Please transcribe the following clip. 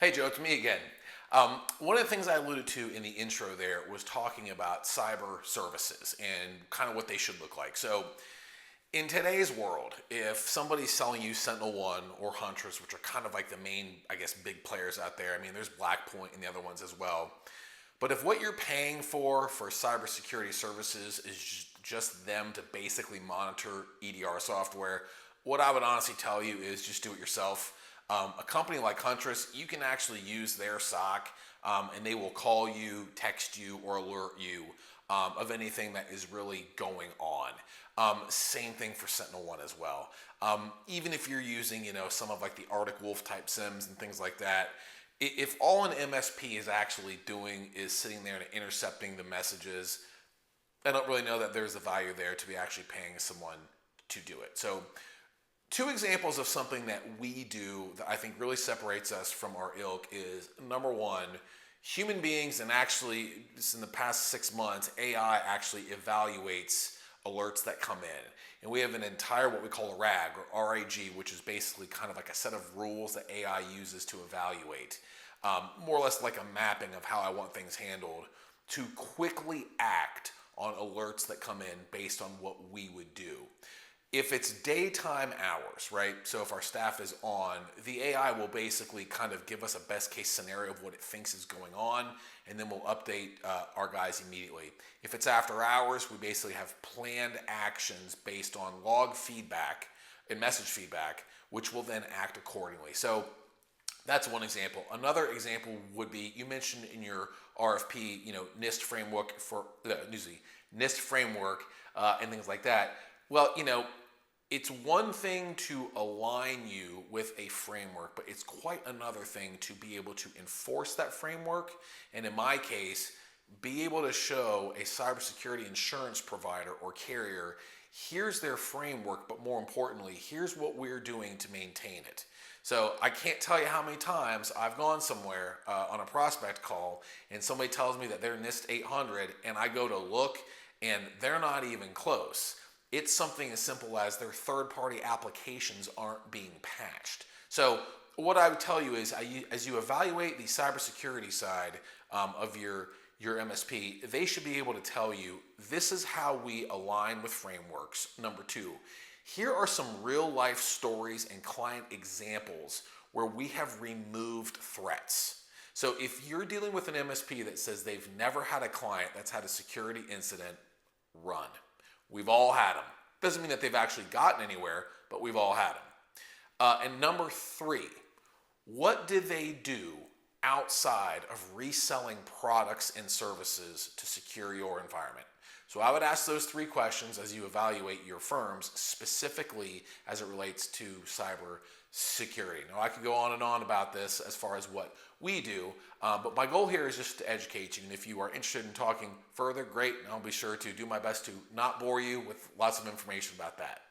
Hey Joe, it's me again. One of the things I alluded to in the intro there was talking about cyber services and kind of what they should look like. So, in today's world, if somebody's selling you SentinelOne or Huntress, which are kind of like the main, I guess, big players out there, I mean, there's Blackpoint and the other ones as well. But if what you're paying for cybersecurity services is just them to basically monitor EDR software, what I would honestly tell you is just do it yourself. A company like Huntress, you can actually use their SOC, and they will call you, text you, or alert you of anything that is really going on. Same thing for SentinelOne as well. Even if you're using, some of like the Arctic Wolf type SIMs and things like that, if all an MSP is actually doing is sitting there and intercepting the messages, I don't really know that there's a value there to be actually paying someone to do it. So, two examples of something that we do that I think really separates us from our ilk is number one, human beings, and actually, just in the past 6 months, AI actually evaluates alerts that come in. And we have an entire what we call a RAG or RAG, which is basically kind of like a set of rules that AI uses to evaluate. More or less like a mapping of how I want things handled to quickly act on alerts that come in based on what we would do. If it's daytime hours, right? So if our staff is on, the AI will basically kind of give us a best case scenario of what it thinks is going on, and then we'll update our guys immediately. If it's after hours, we basically have planned actions based on log feedback and message feedback, which will then act accordingly. So that's one example. Another example would be, you mentioned in your RFP, NIST framework NIST framework and things like that. Well, it's one thing to align you with a framework, but it's quite another thing to be able to enforce that framework. And in my case, be able to show a cybersecurity insurance provider or carrier, here's their framework, but more importantly, here's what we're doing to maintain it. So I can't tell you how many times I've gone somewhere on a prospect call and somebody tells me that they're NIST 800 and I go to look and they're not even close. It's something as simple as their third-party applications aren't being patched. So what I would tell you is, as you evaluate the cybersecurity side of your MSP, they should be able to tell you, this is how we align with frameworks. Number two, here are some real-life stories and client examples where we have removed threats. So if you're dealing with an MSP that says they've never had a client that's had a security incident, run. We've all had them. Doesn't mean that they've actually gotten anywhere, but we've all had them. And number three, what did they do outside of reselling products and services to secure your environment? So I would ask those three questions as you evaluate your firms, specifically as it relates to cyber security. Now, I could go on and on about this as far as what we do, but my goal here is just to educate you. And if you are interested in talking further, great, and I'll be sure to do my best to not bore you with lots of information about that.